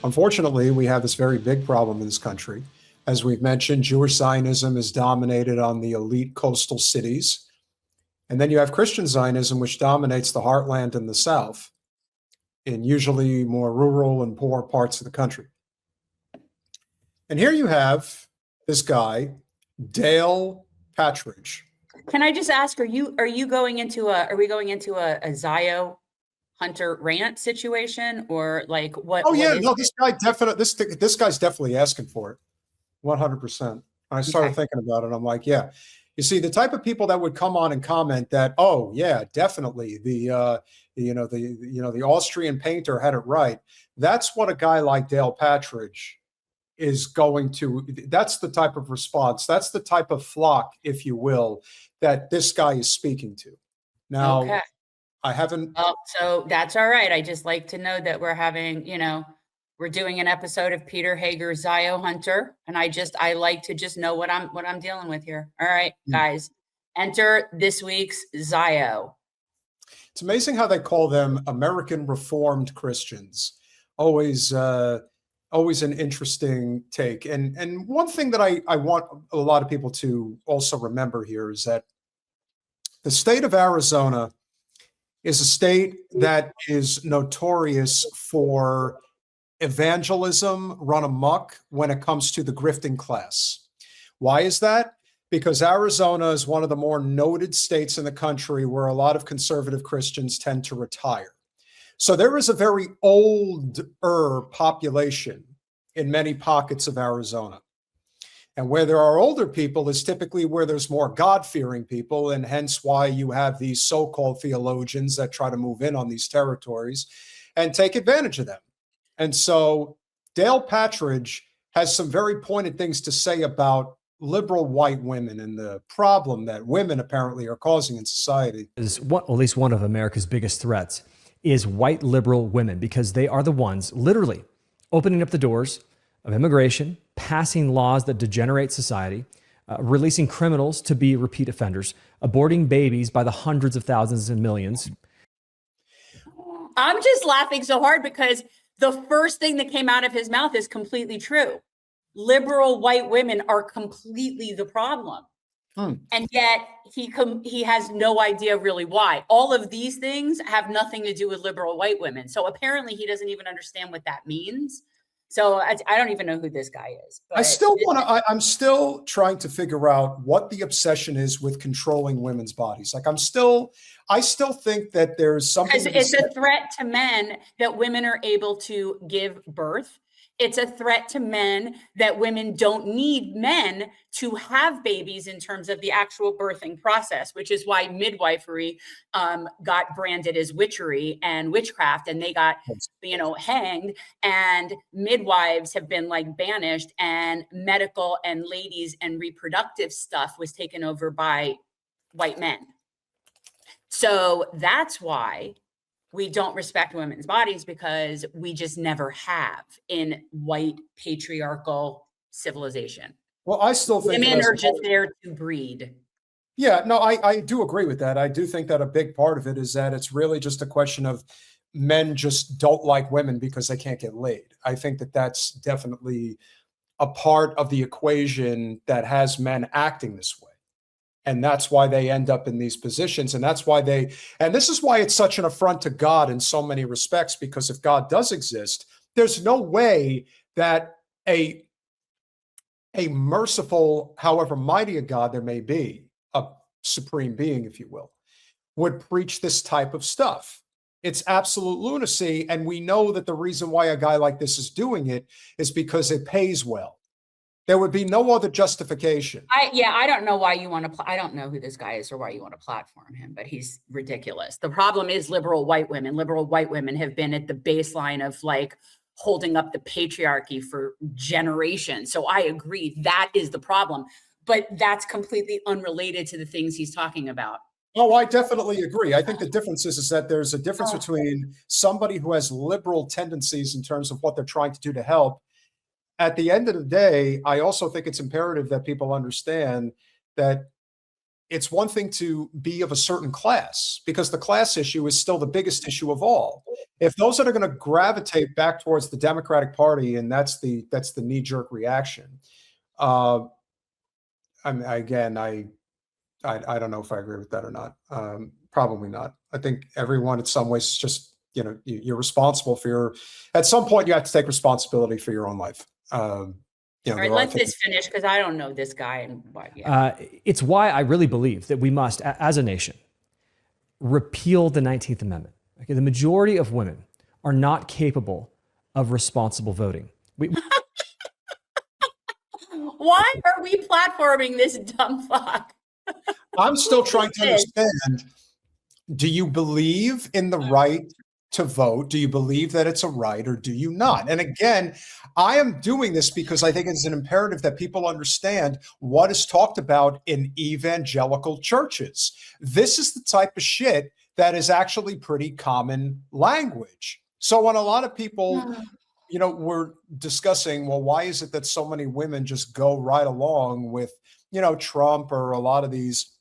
Unfortunately, we have this very big problem in this country. As we've mentioned, Jewish Zionism is dominated on the elite coastal cities. And then you have Christian Zionism, which dominates the heartland and the South in usually more rural and poor parts of the country. And here you have this guy, Dale Partridge. Can I just ask, are we going into a Zio Hunter rant situation, or like what? Oh yeah, no, this guy's definitely asking for it, 100%. I started thinking about it. I'm like, yeah. You see, the type of people that would come on and comment that, oh yeah, definitely the Austrian painter had it right. That's what a guy like Dale Partridge is going to. That's the type of response. That's the type of flock, if you will, that this guy is speaking to. Now, okay. I haven't. Oh, so that's all right. I just like to know that we're having, we're doing an episode of Peter Hager's Zio Hunter, and I like to just know what I'm dealing with here. All right, guys, enter this week's Zio. It's amazing how they call them American Reformed Christians. Always an interesting take. And one thing that I want a lot of people to also remember here is that the state of Arizona is a state that is notorious for evangelism run amok when it comes to the grifting class. Why is that? Because Arizona is one of the more noted states in the country where a lot of conservative Christians tend to retire. So there is a very older population in many pockets of Arizona. And where there are older people is typically where there's more God-fearing people, and hence why you have these so-called theologians that try to move in on these territories and take advantage of them. And so Dale Partridge has some very pointed things to say about liberal white women and the problem that women apparently are causing in society. At least one of America's biggest threats is white liberal women, because they are the ones literally opening up the doors of immigration, passing laws that degenerate society, releasing criminals to be repeat offenders, aborting babies by the hundreds of thousands and millions. I'm just laughing so hard because the first thing that came out of his mouth is completely true. Liberal white women are completely the problem. And yet he has no idea really why. All of these things have nothing to do with liberal white women. So apparently he doesn't even understand what that means. So I don't even know who this guy is. I'm still trying to figure out what the obsession is with controlling women's bodies. Like I still think that there's something. It's a threat to men that women are able to give birth. It's a threat to men that women don't need men to have babies in terms of the actual birthing process, which is why midwifery got branded as witchery and witchcraft, and they got, hanged, and midwives have been like banished, and medical and ladies and reproductive stuff was taken over by white men. So that's why we don't respect women's bodies, because we just never have in white patriarchal civilization. Well, I still think women are just there to breed. Yeah, no, I do agree with that. I do think that a big part of it is that it's really just a question of men just don't like women because they can't get laid. I think that that's definitely a part of the equation that has men acting this way. And that's why they end up in these positions. And that's why and this is why it's such an affront to God in so many respects, because if God does exist, there's no way that a merciful, however mighty a God there may be, a supreme being, if you will, would preach this type of stuff. It's absolute lunacy. And we know that the reason why a guy like this is doing it is because it pays well. There would be no other justification. I don't know why you want to. I don't know who this guy is or why you want to platform him, but he's ridiculous. The problem is liberal white women. Liberal white women have been at the baseline of like holding up the patriarchy for generations. So I agree that is the problem, but that's completely unrelated to the things he's talking about. Oh, I definitely agree. I think the difference is that there's a difference between somebody who has liberal tendencies in terms of what they're trying to do to help. At the end of the day, I also think it's imperative that people understand that it's one thing to be of a certain class, because the class issue is still the biggest issue of all. If those that are going to gravitate back towards the Democratic Party, and that's the knee-jerk reaction, I mean, again, I don't know if I agree with that or not. Probably not. I think everyone, in some ways, is just, you know, you're responsible for your. At some point, you have to take responsibility for your own life. You know, All right, let this finish, because I don't know this guy. And it's why I really believe that we must, as a nation, repeal the 19th Amendment. Okay, the majority of women are not capable of responsible voting. Why are we platforming this dumb fuck? I'm still trying to understand. Do you believe in the right to vote? Do you believe that it's a right, or do you not? And again, I am doing this because I think it's an imperative that people understand what is talked about in evangelical churches. This is the type of shit that is actually pretty common language. So when a lot of people, you know, we're discussing, well, why is it that so many women just go right along with, you know, Trump or a lot of these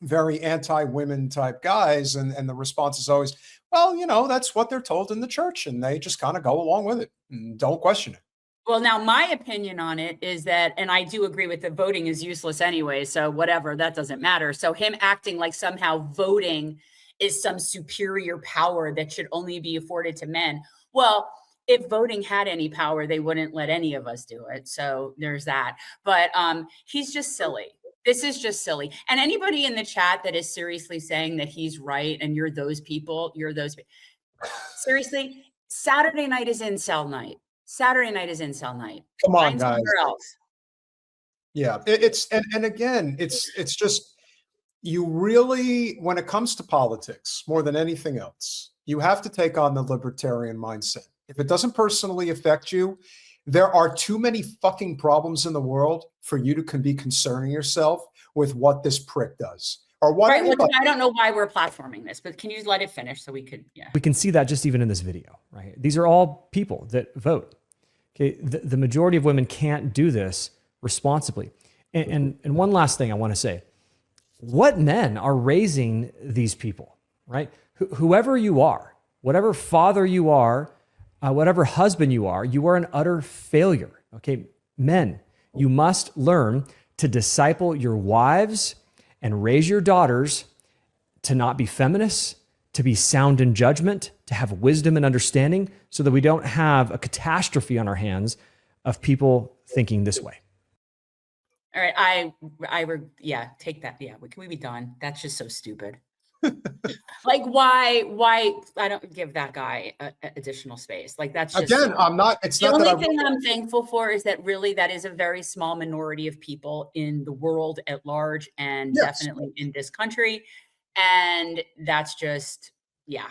very anti-women type guys? And the response is always, well, you know, that's what they're told in the church, and they just kind of go along with it and don't question it. Well, now my opinion on it is that, and I do agree with that voting is useless anyway, so whatever, that doesn't matter. So him acting like somehow voting is some superior power that should only be afforded to men. Well, if voting had any power, they wouldn't let any of us do it. So there's that. But he's just silly. This is just silly. And anybody in the chat that is seriously saying that he's right and you're those people, seriously, Saturday night is incel night. Saturday night is incel night. Come on, Find guys. somewhere else. Yeah, and again, it's just, you really, when it comes to politics, more than anything else, you have to take on the libertarian mindset. If it doesn't personally affect you, there are too many fucking problems in the world for you to be concerning yourself with what this prick does. Or what. Right, well, I don't know why we're platforming this, but can you let it finish so we could, yeah. We can see that just even in this video, right? These are all people that vote. Okay, the majority of women can't do this responsibly. And one last thing I want to say. What men are raising these people, right? Whoever you are, whatever father you are, whatever husband you are an utter failure. Okay, men, you must learn to disciple your wives and raise your daughters to not be feminists, to be sound in judgment, to have wisdom and understanding, so that we don't have a catastrophe on our hands of people thinking this way. All right, yeah, take that. Yeah, can we be done? That's just so stupid. Like, why I don't give that guy additional space. Like, that's just, again, I'm not, it's the not only that thing I'm thankful for is that really that is a very small minority of people in the world at large, and yes, definitely in this country. And that's just, yeah.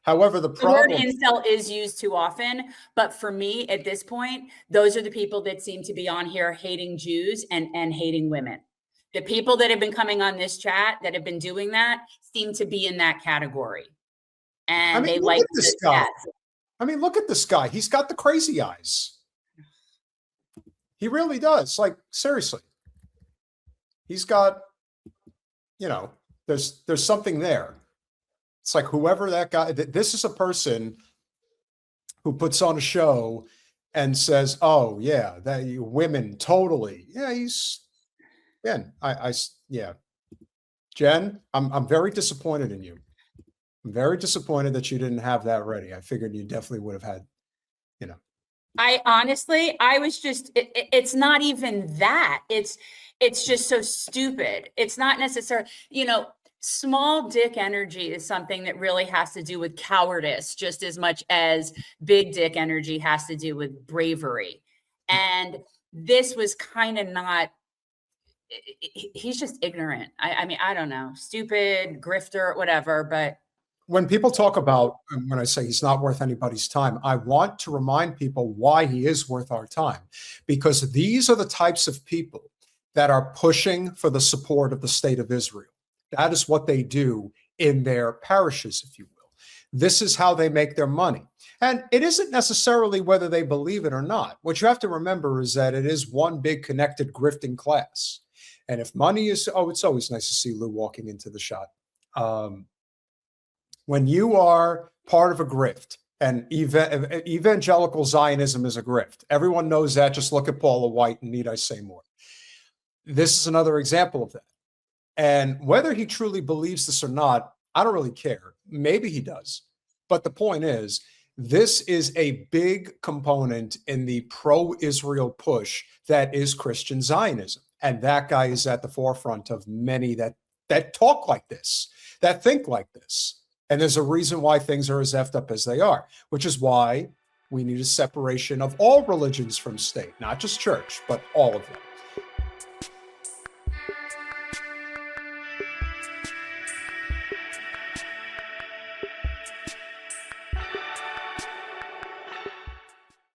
However, the problem, word incel is used too often, but for me at this point, those are the people that seem to be on here hating Jews and hating women. The people that have been coming on this chat that have been doing that seem to be in that category. And I mean, they look like at this guy. I mean, look at this guy. He's got the crazy eyes. He really does. Like, seriously. He's got, you know, there's something there. It's like, whoever that guy, this is a person who puts on a show and says, oh yeah, that women totally. Yeah, Jen, yeah. Jen, I'm very disappointed in you. I'm very disappointed that you didn't have that ready. I figured you definitely would have had, you know. I honestly, I was just, it's not even that. It's just so stupid. It's not necessarily, you know, small dick energy is something that really has to do with cowardice, just as much as big dick energy has to do with bravery. And this was kind of not, he's just ignorant. I mean, I don't know, stupid, grifter, whatever, but. When people talk about, when I say he's not worth anybody's time, I want to remind people why he is worth our time, because these are the types of people that are pushing for the support of the state of Israel. That is what they do in their parishes, if you will. This is how they make their money. And it isn't necessarily whether they believe it or not. What you have to remember is that it is one big connected grifting class. And if money is, oh, it's always nice to see Lou walking into the shot. When you are part of a grift, and evangelical Zionism is a grift. Everyone knows that. Just look at Paula White, and need I say more? This is another example of that. And whether he truly believes this or not, I don't really care. Maybe he does. But the point is, this is a big component in the pro-Israel push that is Christian Zionism. And that guy is at the forefront of many that talk like this, that think like this. And there's a reason why things are as effed up as they are, which is why we need a separation of all religions from state, not just church, but all of them.